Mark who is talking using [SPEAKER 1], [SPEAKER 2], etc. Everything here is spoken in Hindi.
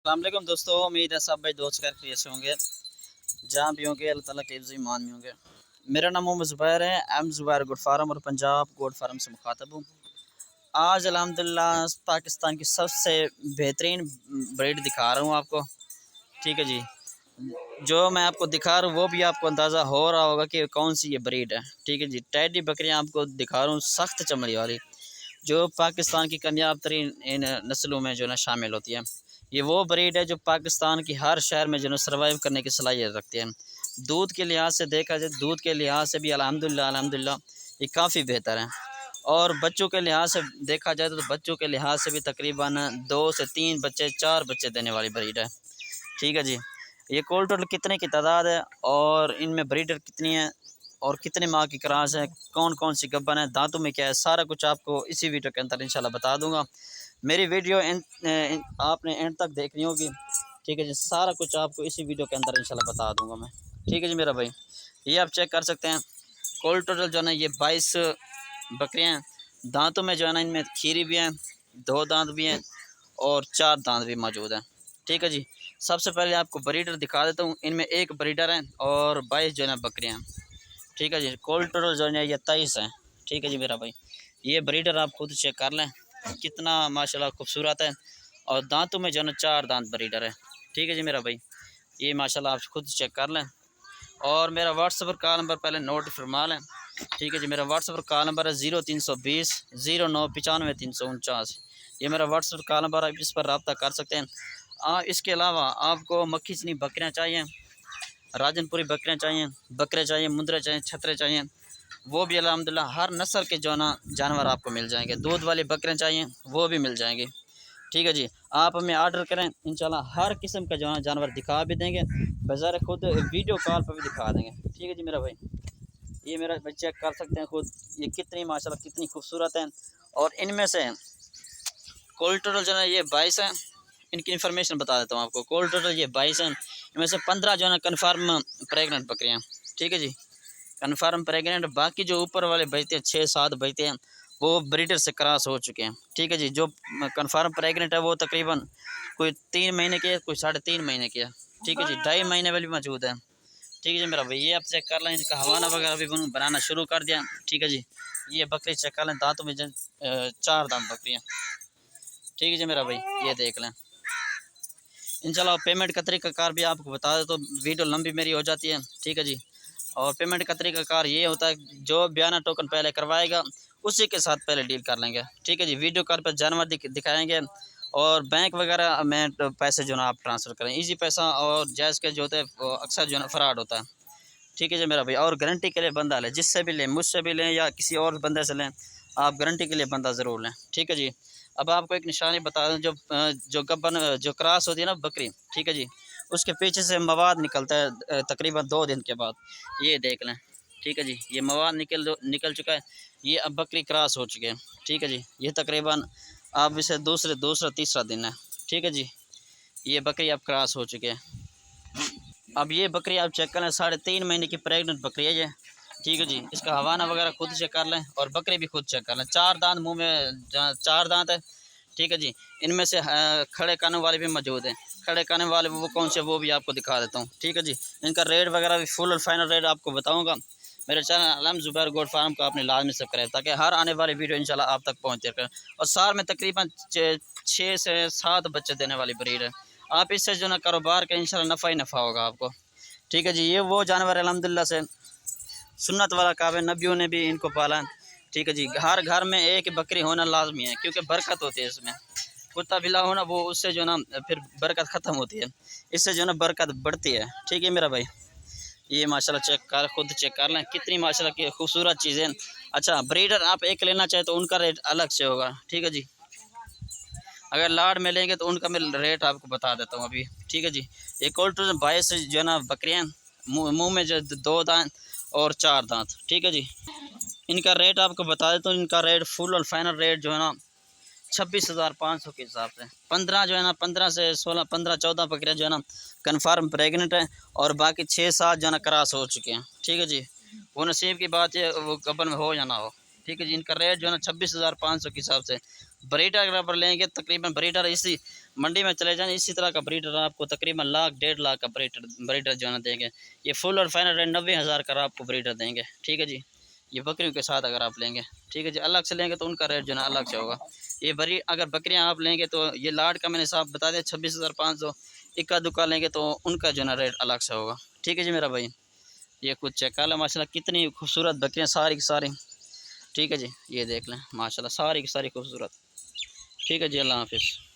[SPEAKER 1] अस्सलामुअलैकुम दोस्तों, उम्मीद है सब भाई दोस्त कर कैसे होंगे, जहाँ भी होंगे अल्लाह ताला के हिफ्ज़ ईमान में होंगे। मेरा नाम मोहम्मद ज़ुबैर है, एम ज़ुबैर गोट फार्म और पंजाब गोट फार्म से मुखातब हूँ। आज अल्हम्दुलिल्लाह पाकिस्तान की सबसे बेहतरीन ब्रीड दिखा रहा हूँ आपको। ठीक है जी, जो मैं आपको दिखा रहा हूँ वो भी आपको अंदाज़ा हो रहा होगा कि कौन सी ये ब्रीड है। ठीक है जी, टेडी बकरियाँ आपको दिखा रहा हूँ, सख्त चमड़ी वाली, जो पाकिस्तान की कामयाब तरीन इन नस्लों में जो है ना शामिल होती है। ये वो ब्रीड है जो पाकिस्तान की हर शहर में जो है सर्वाइव करने की सलाहियत रखती है। दूध के लिहाज से देखा जाए, दूध के लिहाज से भी अल्हम्दुलिल्लाह ये काफ़ी बेहतर है। और बच्चों के लिहाज से देखा जाए तो बच्चों के लिहाज से भी तकरीबन 2 से 3 बच्चे 4 बच्चे देने वाली ब्रीड है। ठीक है जी, ये कुल टोटल कितने की तादाद है और इनमें ब्रीडर कितनी है और कितने माह की क्रास है, कौन कौन सी गब्बन है, दांतों में क्या है, सारा कुछ आपको इसी वीडियो के अंदर इंशाल्लाह बता दूंगा। मेरी वीडियो आपने एंड तक देखनी होगी। ठीक है जी, सारा कुछ आपको इसी वीडियो के अंदर इंशाल्लाह बता दूंगा मैं। ठीक है जी मेरा भाई, ये आप चेक कर सकते हैं। कुल टोटल जो है ना ये 22 बकरियाँ हैं। दांतों में जो है ना इनमें खीरी भी हैं, 2 दांत भी हैं और 4 दांत भी मौजूद हैं। ठीक है जी, सबसे पहले आपको ब्रीडर दिखा देता हूँ। इनमें एक ब्रीडर है और 22 जो है ना बकरियाँ हैं। ठीक है जी, कोल टोटल जो है ये 23 है। ठीक है जी मेरा भाई, ये ब्रीडर आप खुद चेक कर लें कितना माशाल्लाह खूबसूरत है। और दांतों में जो है ना 4 दांत ब्रीडर है। ठीक है जी मेरा भाई, ये माशाल्लाह आप खुद चेक कर लें। और मेरा व्हाट्सएप पर कॉल नंबर पहले नोट फरमा लें। ठीक है जी, मेरा व्हाट्सएप पर कॉल नंबर है 0320 09 95 349। ये मेरा व्हाट्सएप कॉल नंबर है, इस पर रब्ता कर सकते हैं। इसके अलावा आपको मक्खी चनी बकरियाँ चाहिए, राजनपुरी बकरियाँ चाहिए, बकरे चाहिए, मुंदरे चाहिए, छतरे चाहिए, वो भी अल्हम्दुलिल्लाह हर नस्ल के जो ना जानवर आपको मिल जाएंगे। दूध वाली बकरियाँ चाहिए वो भी मिल जाएंगी। ठीक है जी, आप हमें ऑर्डर करें, इंशाल्लाह हर किस्म का जो है जानवर दिखा भी देंगे, बज़ार खुद वीडियो कॉल पर भी दिखा देंगे। ठीक है जी मेरा भाई, ये मेरा भाई चेक कर सकते हैं खुद, ये कितनी माशाल्लाह कितनी खूबसूरत है। और इनमें से कुल टोटल जो है ये 22 हैं। इनकी इन्फॉर्मेशन बता देता हूँ आपको। कुल टोटल ये 22 हैं, इनमें से 15 जो है ना कन्फर्म प्रेगनेंट बकरियाँ। ठीक है जी, कन्फर्म प्रेगनेंट। बाकी जो ऊपर वाले बचते हैं 6-7 बचते हैं वो ब्रीडर से क्रॉस हो चुके हैं। ठीक है जी, जो कन्फर्म प्रेगनेंट है वो तकरीबन कोई 3 महीने के है, कोई 3.5 महीने के है। ठीक है जी, 2.5 महीने वाली मौजूद है। ठीक है जी मेरा भाई, ये आप चेक कर लें, इनका हवाना वगैरह भी बनाना शुरू कर दिया। ठीक है जी, ये बकरी चेक कर लें, दांतों में 4 दांत बकरियाँ। ठीक है जी मेरा भाई, ये देख लें। इंशाल्लाह पेमेंट का तरीक़ाकार भी आपको बता दें तो वीडियो लंबी मेरी हो जाती है। ठीक है जी, और पेमेंट का तरीक़ाकार ये होता है, जो बयाना टोकन पहले करवाएगा उसी के साथ पहले डील कर लेंगे। ठीक है जी, वीडियो कॉल पर जानवर दिखाएंगे और बैंक वगैरह में तो पैसे जो ना आप ट्रांसफ़र करें, इजी पैसा और जायज़ के जो होते हैं वो अक्सर जो है ना फ्रॉड होता है। ठीक है जी मेरा भाई, और गारंटी के लिए बंदा लें, जिससे भी लें, मुझसे भी लें या किसी और बंदे से लें, आप गारंटी के लिए बंदा ज़रूर लें। ठीक है जी, अब आपको एक निशानी बता दें, जो गब्बन जो क्रॉस होती है ना बकरी, ठीक है जी, उसके पीछे से मवाद निकलता है तकरीबन 2 दिन के बाद, ये देख लें। ठीक है जी, ये मवाद निकल चुका है, ये अब बकरी क्रॉस हो चुकी है। ठीक है जी, ये तकरीबन अब इसे दूसरा तीसरा दिन है। ठीक है जी, ये बकरी अब क्रॉस हो चुकी है। अब ये बकरी आप चेक कर लें, 3.5 महीने की प्रेग्नेंट बकरी है ये। ठीक है जी, इसका हवाना वगैरह खुद चेक कर लें और बकरी भी खुद चेक कर लें। 4 दांत मुंह में 4 दांत है। ठीक है जी, इनमें से खड़े कानों वाले भी मौजूद हैं। खड़े कानों वाले वो कौन से वो भी आपको दिखा देता हूँ। ठीक है जी, इनका रेट वगैरह भी फुल और फाइनल रेट आपको बताऊँगा। मेरे channel M Zubair goat farm को आपने लाजमी सब्सक्राइब, ताकि हर आने वाली वीडियो इंशाल्लाह आप तक पहुँचे करें। और साल में तकरीबन 6 से 7 बच्चे देने वाली ब्रीड है। आप इससे जो ना कारोबार का इंशाल्लाह नफ़ा ही नफ़ा होगा आपको। ठीक है जी, ये वो जानवर अल्हम्दुलिल्लाह से सुन्नत वाला काम है, नबियों ने भी इनको पाला है। ठीक है जी, हर घर में एक बकरी होना लाजमी है, क्योंकि बरकत होती है इसमें। कुत्ता बिल्ला होना वो उससे जो ना फिर बरकत ख़त्म होती है, इससे जो ना बरकत बढ़ती है। ठीक है मेरा भाई, ये माशाल्लाह खुद चेक कर लें, कितनी माशाल्लाह की खूबसूरत चीज़ें। अच्छा, ब्रीडर आप एक लेना चाहे तो उनका रेट अलग से होगा। ठीक है जी, अगर लाड में लेंगे तो उनका मैं रेट आपको बता देता हूँ अभी। ठीक है जी, एक और 22 जो है ना बकरियाँ, मुँह में जो 2 दांत और 4 दांत। ठीक है जी, इनका रेट आपको बता देता हूँ। इनका रेट फुल और फाइनल रेट जो है ना 26,500 के हिसाब से। 15 जो है ना 15 से 16 15-14 बकरियाँ जो है ना कन्फर्म प्रेगनेंट है और बाकी 6-7 जो है ना क्रॉस हो चुके हैं। ठीक है जी, वो नसीब की बात है, वो कब्र में हो या ना हो। ठीक है जी, इनका रेट जो है ना 26,500 के हिसाब से ब्रीडर अगर आप लेंगे तकरीबन ब्रीडर इसी मंडी में चले जाएँ इसी तरह का ब्रीडर आपको तकरीबन लाख 1.5 लाख का ब्रीडर ब्रीडर जो है ना देंगे। ये फुल और फाइनल रेट 90,000 का आपको ब्रीडर देंगे। ठीक है जी, ये बकरियों के साथ अगर आप लेंगे। ठीक है जी, अलग से लेंगे तो उनका रेट जो है ना अलग से होगा। ये बड़ी अगर बकरियाँ आप लेंगे तो ये लाट का मैंने साहब बता दिया 26,500। इक्का दुक्का लेंगे तो उनका जो है ना रेट अलग से होगा। ठीक है जी मेरा भाई, ये कुछ चेक कर लो माशाल्लाह कितनी खूबसूरत बकरियाँ सारी की सारी। ठीक है जी, ये देख लें माशाल्लाह सारी की सारी खूबसूरत। ठीक है जी, अल्लाह हाफिज़।